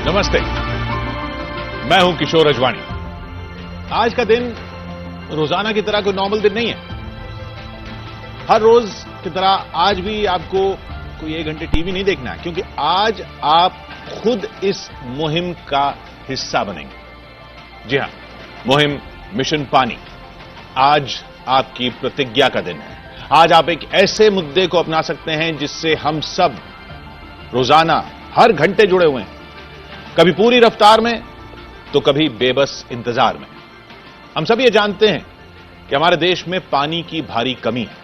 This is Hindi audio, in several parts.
नमस्ते, मैं हूं किशोर अजवाणी। आज का दिन रोजाना की तरह कोई नॉर्मल दिन नहीं है। हर रोज की तरह आज भी आपको कोई 1 घंटे टीवी नहीं देखना है, क्योंकि आज आप खुद इस मुहिम का हिस्सा बनेंगे। जी हां, मुहिम मिशन पानी। आज आपकी प्रतिज्ञा का दिन है। आज आप एक ऐसे मुद्दे को अपना सकते हैं जिससे हम सब रोजाना हर घंटे जुड़े हुए हैं, कभी पूरी रफ्तार में तो कभी बेबस इंतजार में। हम सब ये जानते हैं कि हमारे देश में पानी की भारी कमी है,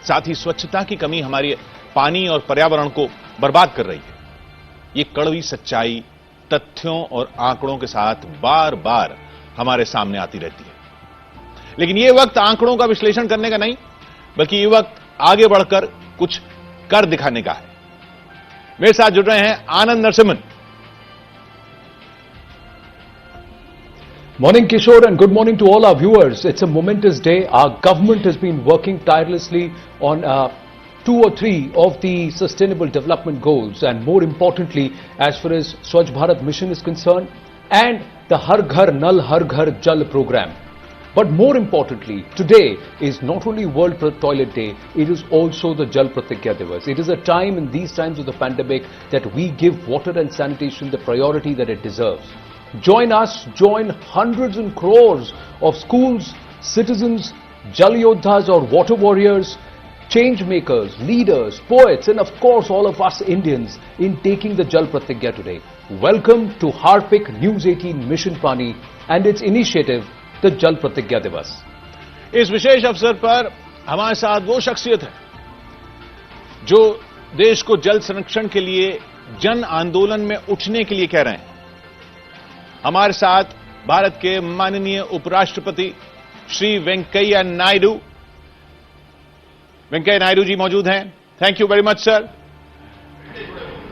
साथ ही स्वच्छता की कमी हमारी पानी और पर्यावरण को बर्बाद कर रही है। ये कड़वी सच्चाई तथ्यों और आंकड़ों के साथ बार बार हमारे सामने आती रहती है। लेकिन ये वक्त आंकड़ों का विश्लेषण करने का नहीं, बल्कि ये वक्त आगे बढ़कर कुछ कर दिखाने का है। मेरे साथ जुड़ रहे हैं आनंद Narasimhan. Morning Kishore and good morning to all our viewers. It's a momentous day. Our government has been working tirelessly on 2 or 3 of the sustainable development goals, and more importantly as far as Swachh Bharat mission is concerned and the Har Ghar Nal Har Ghar Jal program. But more importantly, today is not only World Toilet Day, it is also the Jal Pratigya Divas. It is a time in these times of the pandemic that we give water and sanitation the priority that it deserves. Join us, join hundreds and crores of schools, citizens, Jal Yodhas or water warriors, change makers, leaders, poets, and of course all of us Indians in taking the Jal Pratigya today. Welcome to Harpik News 18 Mission Pani and its initiative, the Jal Pratigya Divas. इस विशेष अवसर पर हमारे साथ वो शख्सियत है जो देश को जल संरक्षण के लिए जन आंदोलन में उठने के लिए कह रहे हैं। हमारे साथ भारत के माननीय उपराष्ट्रपति श्री वेंकैया नायडू जी मौजूद हैं। Thank you very much sir.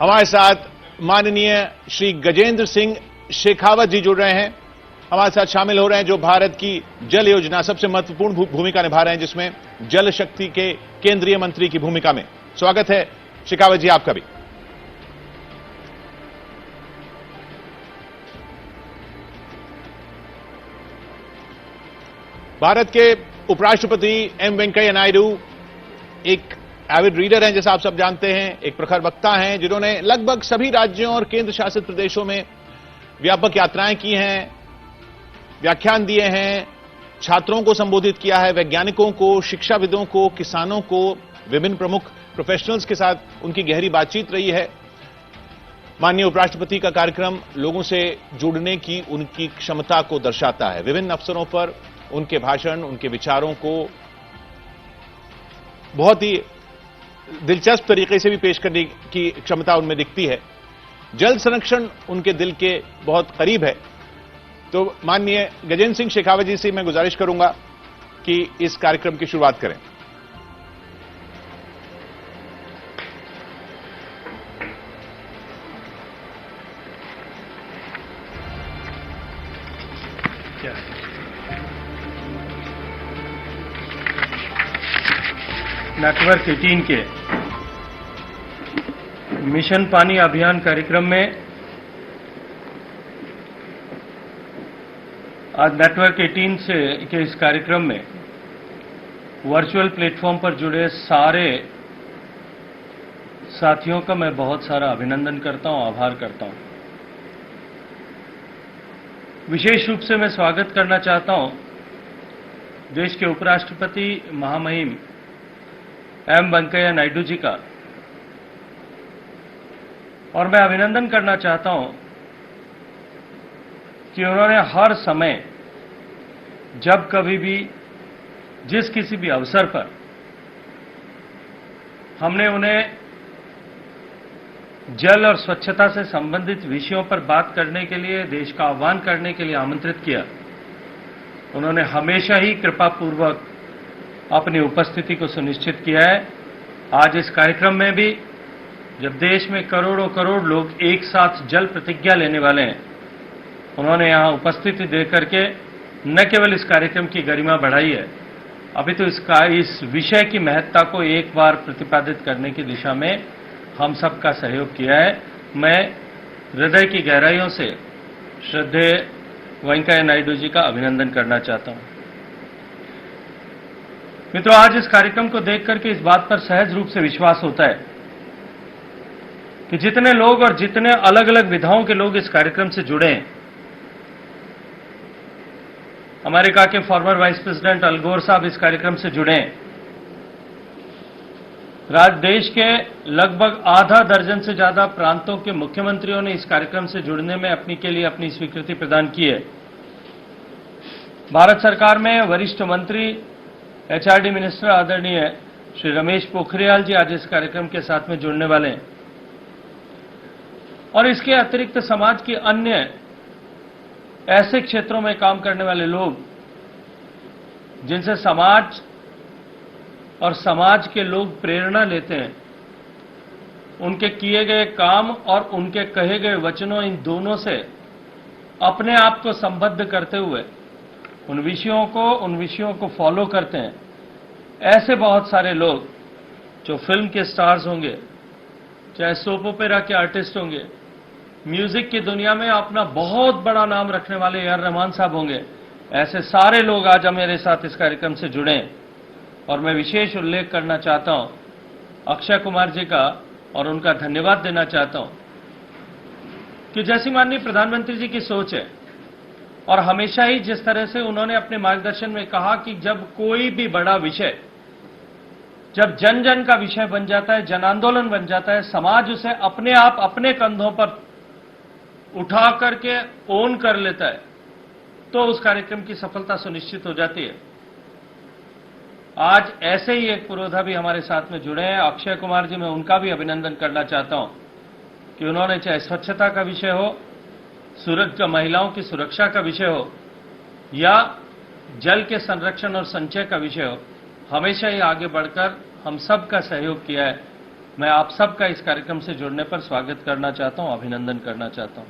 हमारे साथ माननीय श्री गजेंद्र सिंह शेखावत जी जुड़ रहे हैं, हमारे साथ शामिल हो रहे हैं, जो भारत की जल योजना सबसे महत्वपूर्ण भूमिका निभा रहे हैं, जिसमें जल शक्ति के केंद्रीय मंत्री की भूमिका में। स्वागत है शेखावत जी आपका भी। भारत के उपराष्ट्रपति एम वेंकैया नायडू एक एविड रीडर हैं, जैसा आप सब जानते हैं, एक प्रखर वक्ता हैं, जिन्होंने लगभग सभी राज्यों और केंद्र शासित प्रदेशों में व्यापक यात्राएं की हैं, व्याख्यान दिए हैं, छात्रों को संबोधित किया है, वैज्ञानिकों को, शिक्षाविदों को, किसानों को, विभिन्न प्रमुख प्रोफेशनल्स के साथ उनकी गहरी बातचीत रही है। माननीय उपराष्ट्रपति का कार्यक्रम लोगों से जुड़ने की उनकी क्षमता को दर्शाता है। विभिन्न अवसरों पर उनके भाषण, उनके विचारों को बहुत ही दिलचस्प तरीके से भी पेश करने की क्षमता उनमें दिखती है। जल संरक्षण उनके दिल के बहुत करीब है। तो माननीय गजेंद्र सिंह शेखावत जी से मैं गुजारिश करूंगा कि इस कार्यक्रम की शुरुआत करें। नेटवर्क 18 के मिशन पानी अभियान कार्यक्रम में आज नेटवर्क 18 के इस कार्यक्रम में वर्चुअल प्लेटफॉर्म पर जुड़े सारे साथियों का मैं बहुत सारा अभिनंदन करता हूं, आभार करता हूं। विशेष रूप से मैं स्वागत करना चाहता हूं देश के उपराष्ट्रपति महामहिम एम वेंकैया नायडू जी का, और मैं अभिनंदन करना चाहता हूं कि उन्होंने हर समय, जब कभी भी, जिस किसी भी अवसर पर हमने उन्हें जल और स्वच्छता से संबंधित विषयों पर बात करने के लिए, देश का आह्वान करने के लिए आमंत्रित किया, उन्होंने हमेशा ही कृपापूर्वक अपनी उपस्थिति को सुनिश्चित किया है। आज इस कार्यक्रम में भी, जब देश में करोड़ों करोड़ लोग एक साथ जल प्रतिज्ञा लेने वाले हैं, उन्होंने यहां उपस्थिति देकर के न केवल इस कार्यक्रम की गरिमा बढ़ाई है, अभी तो इस विषय की महत्ता को एक बार प्रतिपादित करने की दिशा में हम सबका सहयोग किया है। मैं हृदय की गहराइयों से श्रद्धेय वेंकैया नायडू जी का अभिनंदन करना चाहता हूं। मित्रों, आज इस कार्यक्रम को देख करके इस बात पर सहज रूप से विश्वास होता है कि जितने लोग और जितने अलग अलग विधाओं के लोग इस कार्यक्रम से जुड़े हैं, अमेरिका के फॉर्मर वाइस प्रेसिडेंट अल गोर साहब इस कार्यक्रम से जुड़े हैं, देश के लगभग आधा दर्जन से ज्यादा प्रांतों के मुख्यमंत्रियों ने इस कार्यक्रम से जुड़ने में अपनी स्वीकृति प्रदान की है। भारत सरकार में वरिष्ठ मंत्री एचआरडी मिनिस्टर आदरणीय श्री रमेश पोखरियाल जी आज इस कार्यक्रम के साथ में जुड़ने वाले हैं और इसके अतिरिक्त समाज के अन्य ऐसे क्षेत्रों में काम करने वाले लोग जिनसे समाज और समाज के लोग प्रेरणा लेते हैं, उनके किए गए काम और उनके कहे गए वचनों, इन दोनों से अपने आप को संबद्ध करते हुए उन विषयों को फॉलो करते हैं। ऐसे बहुत सारे लोग जो फिल्म के स्टार्स होंगे, चाहे सोप ओपेरा के आर्टिस्ट होंगे, म्यूजिक की दुनिया में अपना बहुत बड़ा नाम रखने वाले ए आर रहमान साहब होंगे, ऐसे सारे लोग आज मेरे साथ इस कार्यक्रम से जुड़े हैं। और मैं विशेष उल्लेख करना चाहता हूं अक्षय कुमार जी का और उनका धन्यवाद देना चाहता हूं कि जैसी माननीय प्रधानमंत्री जी की सोच है और हमेशा ही जिस तरह से उन्होंने अपने मार्गदर्शन में कहा कि जब कोई भी बड़ा विषय, जब जन जन का विषय बन जाता है, जन आंदोलन बन जाता है, समाज उसे अपने आप अपने कंधों पर उठा करके ओन कर लेता है, तो उस कार्यक्रम की सफलता सुनिश्चित हो जाती है। आज ऐसे ही एक पुरोधा भी हमारे साथ में जुड़े हैं, अक्षय कुमार जी। मैं उनका भी अभिनंदन करना चाहता हूं कि उन्होंने चाहे स्वच्छता का विषय हो, महिलाओं की सुरक्षा का विषय हो या जल के संरक्षण और संचय का विषय हो, हमेशा ही आगे बढ़कर हम सब का सहयोग किया है। मैं आप सबका इस कार्यक्रम से जुड़ने पर स्वागत करना चाहता हूं, अभिनंदन करना चाहता हूं।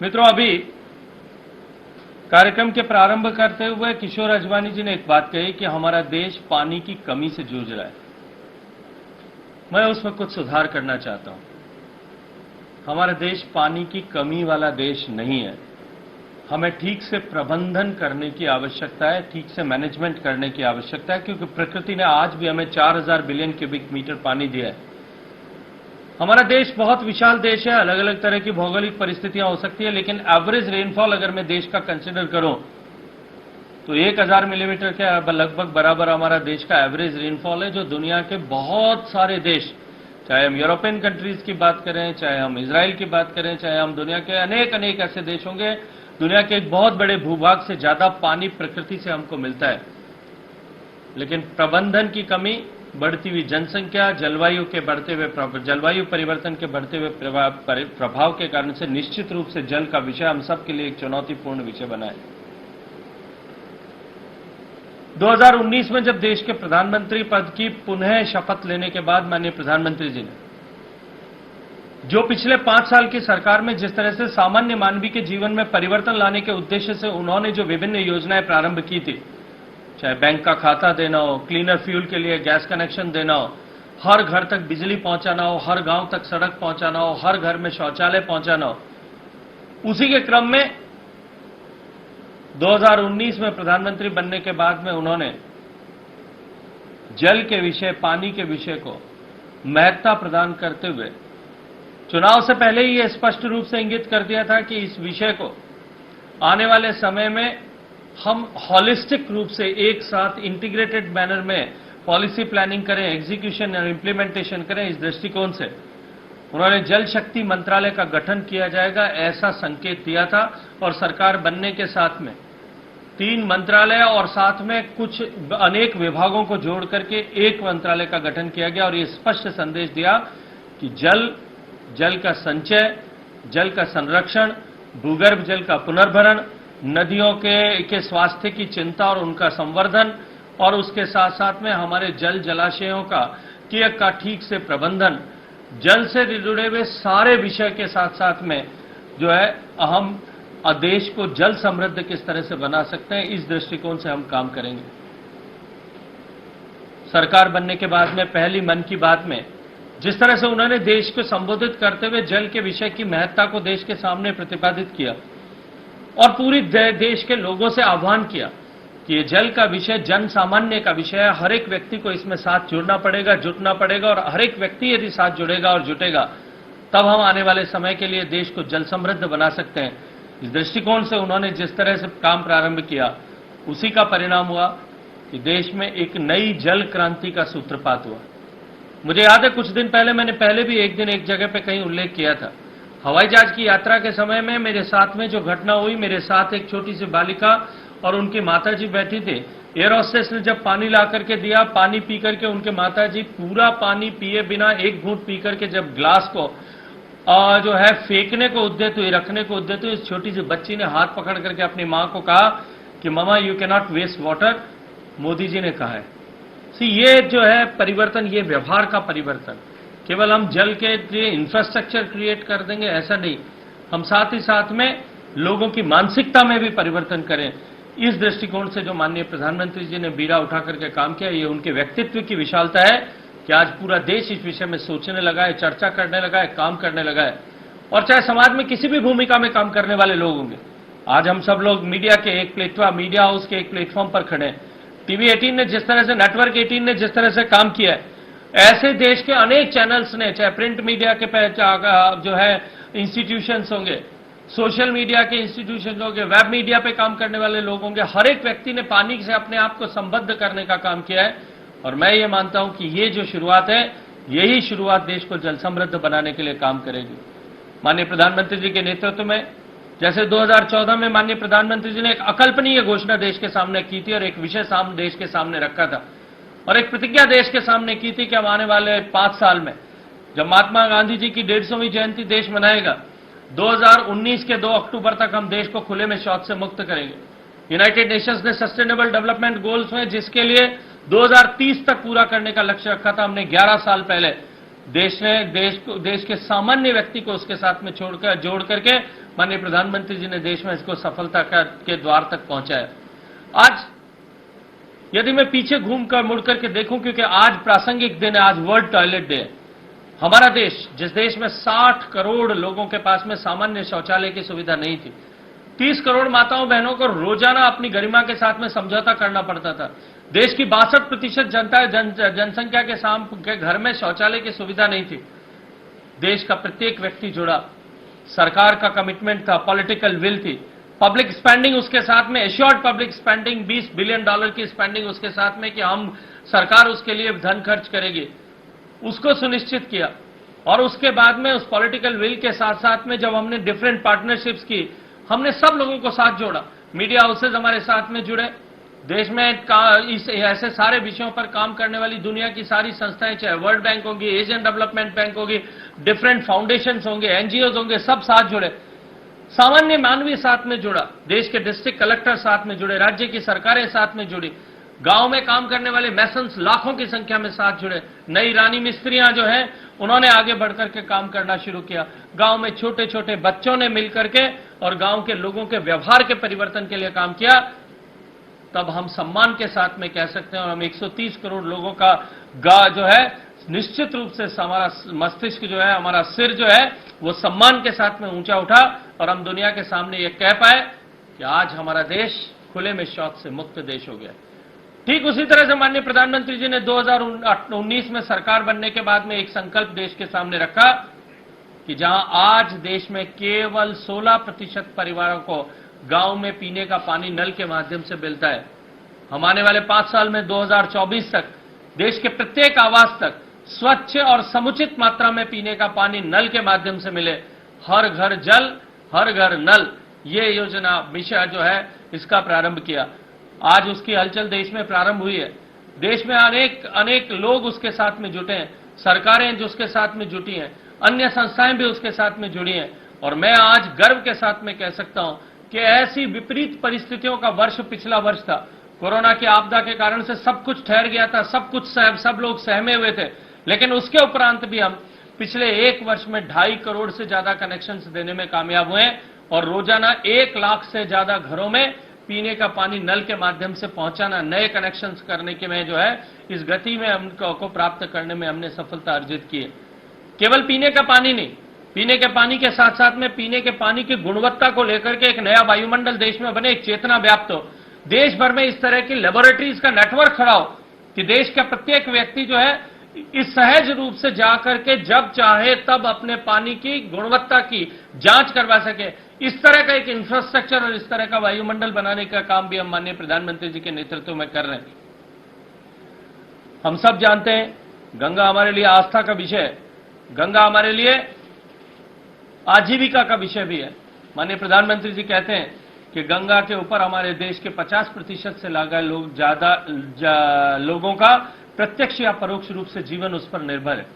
मित्रों, अभी कार्यक्रम के प्रारंभ करते हुए किशोर अजवानी जी ने एक बात कही कि हमारा देश पानी की कमी से जूझ रहा है। मैं उसमें कुछ सुधार करना चाहता हूं। हमारा देश पानी की कमी वाला देश नहीं है। हमें ठीक से प्रबंधन करने की आवश्यकता है, ठीक से मैनेजमेंट करने की आवश्यकता है, क्योंकि प्रकृति ने आज भी हमें 4000 बिलियन क्यूबिक मीटर पानी दिया है। हमारा देश बहुत विशाल देश है, अलग अलग तरह की भौगोलिक परिस्थितियां हो सकती है, लेकिन एवरेज रेनफॉल अगर मैं देश का कंसिडर करूं तो 1000 मिलीमीटर के लगभग बराबर हमारा देश का एवरेज रेनफॉल है, जो दुनिया के बहुत सारे देश, चाहे हम यूरोपियन कंट्रीज की बात करें, चाहे हम इजराइल की बात करें, चाहे हम दुनिया के अनेक ऐसे देश होंगे, दुनिया के एक बहुत बड़े भूभाग से ज्यादा पानी प्रकृति से हमको मिलता है। लेकिन प्रबंधन की कमी, बढ़ती हुई जनसंख्या, जलवायु परिवर्तन के बढ़ते हुए प्रभाव के कारण से निश्चित रूप से जल का विषय हम सब के लिए एक चुनौतीपूर्ण विषय बना है। 2019 में जब देश के प्रधानमंत्री पद की पुनः शपथ लेने के बाद माननीय प्रधानमंत्री जी ने जो पिछले 5 साल की सरकार में जिस तरह से सामान्य मानवीय के जीवन में परिवर्तन लाने के उद्देश्य से उन्होंने जो विभिन्न योजनाएं प्रारंभ की थी, चाहे बैंक का खाता देना हो, क्लीनर फ्यूल के लिए गैस कनेक्शन देना हो, हर घर तक बिजली पहुंचाना हो, हर गांव तक सड़क पहुंचाना हो, हर घर में शौचालय पहुंचाना हो, उसी के क्रम में 2019 में प्रधानमंत्री बनने के बाद में उन्होंने जल के विषय, पानी के विषय को महत्ता प्रदान करते हुए चुनाव से पहले ही यह स्पष्ट रूप से इंगित कर दिया था कि इस विषय को आने वाले समय में हम हॉलिस्टिक रूप से एक साथ इंटीग्रेटेड मैनर में पॉलिसी प्लानिंग करें, एग्जीक्यूशन और इंप्लीमेंटेशन करें। इस दृष्टिकोण से उन्होंने जल शक्ति मंत्रालय का गठन किया जाएगा, ऐसा संकेत दिया था। और सरकार बनने के साथ में 3 मंत्रालय और साथ में कुछ अनेक विभागों को जोड़ करके एक मंत्रालय का गठन किया गया और ये स्पष्ट संदेश दिया कि जल का संचय, जल का संरक्षण, भूगर्भ जल का पुनर्भरण, नदियों के स्वास्थ्य की चिंता और उनका संवर्धन, और उसके साथ साथ में हमारे जलाशयों का ठीक से प्रबंधन, जल से जुड़े हुए सारे विषय के साथ साथ में जो है हम देश को जल समृद्ध किस तरह से बना सकते हैं, इस दृष्टिकोण से हम काम करेंगे। सरकार बनने के बाद में पहली मन की बात में जिस तरह से उन्होंने देश को संबोधित करते हुए जल के विषय की महत्ता को देश के सामने प्रतिपादित किया और पूरी देश के लोगों से आह्वान किया कि ये जल का विषय जन सामान्य का विषय है, हर एक व्यक्ति को इसमें साथ जुड़ना पड़ेगा, जुटना पड़ेगा और हर एक व्यक्ति यदि साथ जुड़ेगा और जुटेगा तब हम आने वाले समय के लिए देश को जल समृद्ध बना सकते हैं। इस दृष्टिकोण से उन्होंने जिस तरह से काम प्रारंभ किया उसी का परिणाम हुआ कि देश में एक नई जल क्रांति का सूत्रपात हुआ। मुझे याद है कुछ दिन पहले मैंने पहले भी एक दिन एक जगह पे कहीं उल्लेख किया था। हवाई जहाज की यात्रा के समय में मेरे साथ में जो घटना हुई, मेरे साथ एक छोटी सी बालिका और उनकी माताजी बैठी थी। एयर होस्टेस ने जब पानी ला करके दिया, पानी पी करके उनके माताजी पूरा पानी पिए बिना एक घूंट पी करके जब ग्लास को जो है फेंकने को उद्यत हुई, रखने को उद्यत हुई, इस छोटी सी बच्ची ने हाथ पकड़ करके अपनी मां को कहा कि mama you can not waste water, Modi ji ने कहा है। ये जो है परिवर्तन, ये व्यवहार का परिवर्तन, केवल हम जल के लिए इंफ्रास्ट्रक्चर क्रिएट कर देंगे ऐसा नहीं, हम साथ ही साथ में लोगों की मानसिकता में भी परिवर्तन करें। इस दृष्टिकोण से जो माननीय प्रधानमंत्री जी ने बीड़ा उठा करके काम किया, ये उनके व्यक्तित्व की विशालता है कि आज पूरा देश इस विषय में सोचने लगा है, चर्चा करने लगा है, काम करने लगा है। और चाहे समाज में किसी भी भूमिका में काम करने वाले लोग होंगे, आज हम सब लोग मीडिया के एक प्लेटफॉर्म, मीडिया हाउस के एक प्लेटफॉर्म पर खड़े हैं। टीवी 18 ने जिस तरह से, नेटवर्क 18 ने जिस तरह से काम किया है, ऐसे देश के अनेक चैनल्स ने, चाहे प्रिंट मीडिया के जो है इंस्टीट्यूशंस होंगे, सोशल मीडिया के इंस्टीट्यूशन होंगे, वेब मीडिया पे काम करने वाले लोग होंगे, हर एक व्यक्ति ने पानी से अपने आप को संबद्ध करने का काम किया है। और मैं ये मानता हूं कि ये जो शुरुआत है, यही शुरुआत देश को जल समृद्ध बनाने के लिए काम करेगी। माननीय प्रधानमंत्री जी के नेतृत्व में, जैसे 2014 में माननीय प्रधानमंत्री जी ने एक अकल्पनीय घोषणा देश के सामने की थी और एक विषय देश के सामने रखा था और एक प्रतिज्ञा देश के सामने की थी कि हम आने वाले 5 साल में, जब महात्मा गांधी जी की 150वीं जयंती देश मनाएगा, 2019 के 2 अक्टूबर तक हम देश को खुले में शौच से मुक्त करेंगे। यूनाइटेड नेशंस ने सस्टेनेबल डेवलपमेंट गोल्स में, जिसके लिए 2030 तक पूरा करने का लक्ष्य रखा था, हमने 11 साल पहले देश के सामान्य व्यक्ति को उसके साथ में जोड़ करके माननीय प्रधानमंत्री जी ने देश में इसको सफलता के द्वार तक पहुंचाया। आज यदि मैं पीछे घूमकर मुड़ करके देखूं, क्योंकि आज प्रासंगिक दिन है, आज वर्ल्ड टॉयलेट डे है। हमारा देश, जिस देश में 60 करोड़ लोगों के पास में सामान्य शौचालय की सुविधा नहीं थी, 30 करोड़ माताओं बहनों को रोजाना अपनी गरिमा के साथ में समझौता करना पड़ता था। देश की 62% जनसंख्या के घर में शौचालय की सुविधा नहीं थी। देश का प्रत्येक व्यक्ति जुड़ा, सरकार का कमिटमेंट था, पॉलिटिकल विल थी, पब्लिक स्पेंडिंग उसके साथ में, एश्योर्ड पब्लिक स्पेंडिंग, $20 बिलियन की स्पेंडिंग उसके साथ में कि हम, सरकार उसके लिए धन खर्च करेगी, उसको सुनिश्चित किया। और उसके बाद में उस पॉलिटिकल विल के साथ साथ में जब हमने डिफरेंट पार्टनरशिप्स की, हमने सब लोगों को साथ जोड़ा। मीडिया हाउसेज हमारे साथ में जुड़े, देश में ऐसे सारे विषयों पर काम करने वाली दुनिया की सारी संस्थाएं, चाहे वर्ल्ड बैंक होगी, एशियन डेवलपमेंट बैंक होगी, डिफरेंट फाउंडेशंस होंगे, एनजीओज होंगे, सब साथ जुड़े। सामान्य मानवीय साथ में जुड़ा, देश के डिस्ट्रिक्ट कलेक्टर साथ में जुड़े, राज्य की सरकारें साथ में जुड़ी, गांव में काम करने वाले मैसन्स लाखों की संख्या में साथ जुड़े। नई रानी मिस्त्रियां जो हैं, उन्होंने आगे बढ़कर के काम करना शुरू किया। गांव में छोटे छोटे बच्चों ने मिलकर के और गांव के लोगों के व्यवहार के परिवर्तन के लिए काम किया। तब हम सम्मान के साथ में कह सकते हैं, और हम 130 करोड़ लोगों का जो है, निश्चित रूप से हमारा मस्तिष्क जो है, हमारा सिर जो है, वो सम्मान के साथ में ऊंचा उठा और हम दुनिया के सामने ये कह पाए कि आज हमारा देश खुले में शौच से मुक्त देश हो गया। ठीक उसी तरह से माननीय प्रधानमंत्री जी ने 2019 में सरकार बनने के बाद में एक संकल्प देश के सामने रखा कि जहां आज देश में केवल 16% परिवारों को गांव में पीने का पानी नल के माध्यम से मिलता है, हम आने वाले 5 साल में 2024 तक देश के प्रत्येक आवास तक स्वच्छ और समुचित मात्रा में पीने का पानी नल के माध्यम से मिले। हर घर जल, हर घर नल, ये योजना मिशन जो है, इसका प्रारंभ किया। आज उसकी हलचल देश में प्रारंभ हुई है। देश में अनेक लोग उसके साथ में जुटे हैं, सरकारें जो उसके साथ में जुटी हैं, अन्य संस्थाएं भी उसके साथ में जुड़ी हैं। और मैं आज गर्व के साथ में कह सकता हूं कि ऐसी विपरीत परिस्थितियों का वर्ष पिछला वर्ष था। कोरोना की आपदा के कारण से सब कुछ ठहर गया था, सब लोग सहमे हुए थे, लेकिन उसके उपरांत भी हम पिछले 1 वर्ष में 2.5 करोड़ से ज्यादा कनेक्शंस देने में कामयाब हुए और रोजाना 1 लाख से ज्यादा घरों में पीने का पानी नल के माध्यम से पहुंचाना, नए कनेक्शंस करने के में जो है, इस गति में हमको प्राप्त करने में हमने सफलता अर्जित की है। केवल पीने का पानी नहीं, पीने के पानी के साथ साथ में पीने के पानी की गुणवत्ता को लेकर के एक नया वायुमंडल देश में बने, एक चेतना व्याप्त हो, देश भर में इस तरह की लेबोरेटरीज का नेटवर्क खड़ा हो कि देश का प्रत्येक व्यक्ति जो है इस सहज रूप से जाकर के जब चाहे तब अपने पानी की गुणवत्ता की जांच करवा सके। इस तरह का एक इंफ्रास्ट्रक्चर और इस तरह का वायुमंडल बनाने का काम भी हम माननीय प्रधानमंत्री जी के नेतृत्व में कर रहे हैं। हम सब जानते हैं गंगा हमारे लिए आस्था का विषय है, गंगा हमारे लिए आजीविका का विषय भी है। माननीय प्रधानमंत्री जी कहते हैं कि गंगा के ऊपर हमारे देश के 50% से लगा लोग लोगों का प्रत्यक्ष या परोक्ष रूप से जीवन उस पर निर्भर है।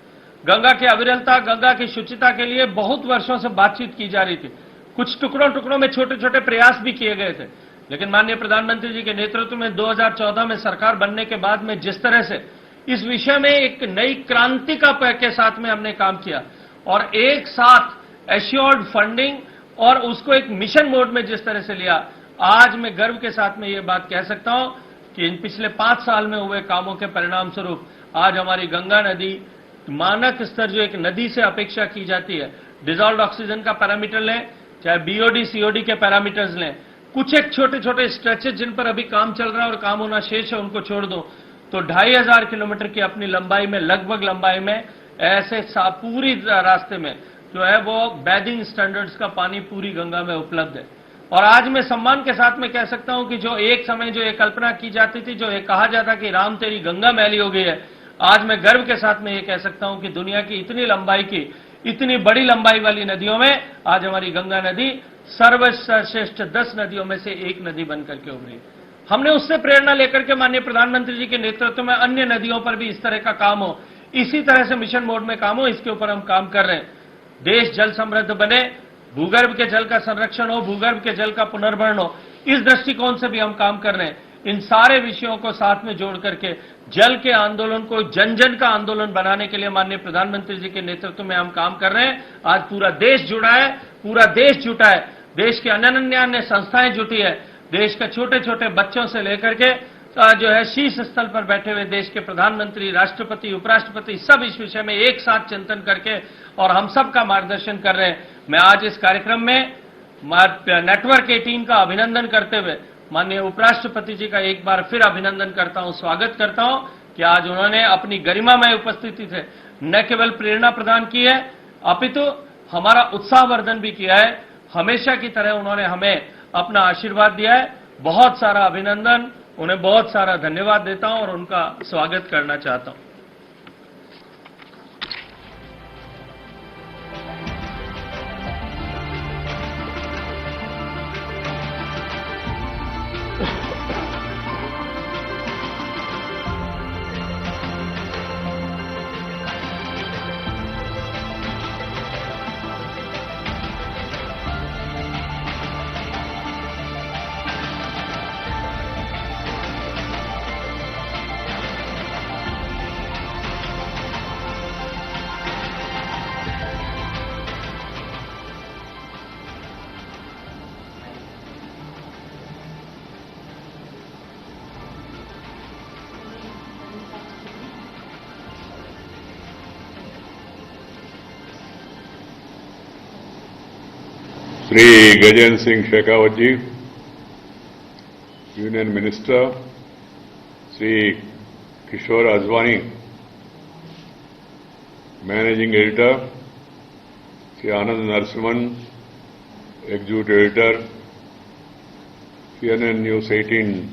गंगा की अविरलता, गंगा की शुचिता के लिए बहुत वर्षों से बातचीत की जा रही थी, कुछ टुकड़ों टुकड़ों में छोटे छोटे प्रयास भी किए गए थे, लेकिन माननीय प्रधानमंत्री जी के नेतृत्व में 2014 में सरकार बनने के बाद में जिस तरह से इस विषय में एक नई क्रांति के साथ में हमने काम किया और एक साथ एश्योर्ड फंडिंग और उसको एक मिशन मोड में जिस तरह से लिया, आज मैं गर्व के साथ में ये बात कह सकता हूं कि इन पिछले 5 साल में हुए कामों के परिणाम स्वरूप आज हमारी गंगा नदी मानक स्तर जो एक नदी से अपेक्षा की जाती है, डिजॉल्व ऑक्सीजन का पैरामीटर लें, चाहे बीओडी सीओडी के पैरामीटर्स लें, कुछ एक छोटे छोटे स्ट्रेचेज जिन पर अभी काम चल रहा है और काम होना शेष है उनको छोड़ दो तो 2500 किलोमीटर की अपनी लंबाई में, लगभग लंबाई में ऐसे पूरी रास्ते में जो है वो बैदिंग स्टैंडर्ड्स का पानी पूरी गंगा में उपलब्ध है। और आज मैं सम्मान के साथ में कह सकता हूं कि जो एक समय जो ये कल्पना की जाती थी, जो ये कहा जाता कि राम तेरी गंगा मैली हो गई है, आज मैं गर्व के साथ में ये कह सकता हूं कि दुनिया की इतनी लंबाई की, इतनी बड़ी लंबाई वाली नदियों में आज हमारी गंगा नदी सर्वश्रेष्ठ 10 नदियों में से एक नदी बनकर के उभरी। हमने उससे प्रेरणा लेकर के माननीय प्रधानमंत्री जी के नेतृत्व में अन्य नदियों पर भी इस तरह का काम हो, इसी तरह से मिशन मोड में काम हो, इसके ऊपर हम काम कर रहे हैं। देश जल समृद्ध बने, भूगर्भ के जल का संरक्षण हो, भूगर्भ के जल का पुनर्भरण हो, इस दृष्टिकोण से भी हम काम कर रहे हैं। इन सारे विषयों को साथ में जोड़ करके जल के आंदोलन को जन जन का आंदोलन बनाने के लिए माननीय प्रधानमंत्री जी के नेतृत्व में हम काम कर रहे हैं। आज पूरा देश जुड़ा है, पूरा देश जुटा है, देश के अन्य संस्थाएं जुटी है, देश के छोटे छोटे बच्चों से लेकर के जो है शीर्ष स्थल पर बैठे हुए देश के प्रधानमंत्री, राष्ट्रपति, उपराष्ट्रपति सब इस विषय में एक साथ चिंतन करके और हम सब का मार्गदर्शन कर रहे हैं। मैं आज इस कार्यक्रम में नेटवर्क 18 का अभिनंदन करते हुए माननीय उपराष्ट्रपति जी का एक बार फिर अभिनंदन करता हूं, स्वागत करता हूं कि आज उन्होंने अपनी गरिमामय उपस्थिति से न केवल प्रेरणा प्रदान की है अपितु हमारा उत्साहवर्धन भी किया है। हमेशा की तरह उन्होंने हमें अपना आशीर्वाद दिया है। बहुत सारा अभिनंदन, उन्हें बहुत सारा धन्यवाद देता हूं और उनका स्वागत करना चाहता हूं। Shri Gajendra Singh Shekhawat ji, Union Minister, Shri Kishore Ajwani, Managing Editor, Shri Anand Narasimhan, Executive Editor, CNN News 18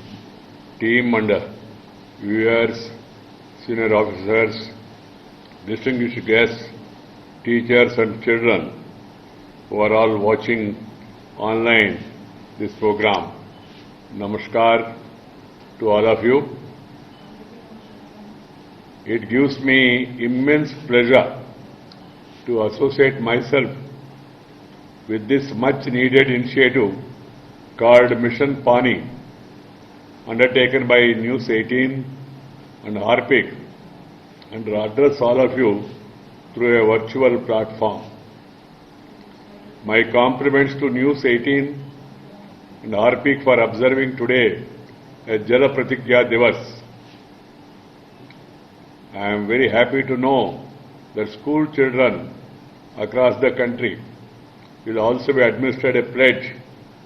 team and viewers, senior officers, distinguished guests, teachers and children who are all watching online this program. Namaskar to all of you. It gives me immense pleasure to associate myself with this much needed initiative called Mission Pani, undertaken by News 18 and Harpic, and address all of you through a virtual platform. My compliments to News 18 and Harpic for observing today as Jala Pratigya Divas. I am very happy to know that school children across the country will also be administered a pledge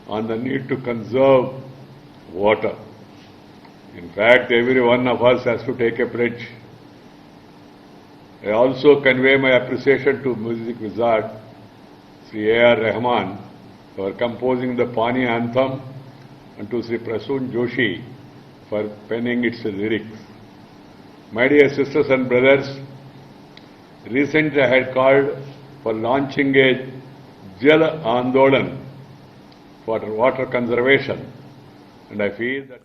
on the need to conserve water. In fact, every one of us has to take a pledge. I also convey my appreciation to music wizard Sri A.R. Rahman for composing the Pani anthem and to Sri Prasoon Joshi for penning its lyrics. My dear sisters and brothers, recently I had called for launching a Jal Andolan for water conservation, and I feel that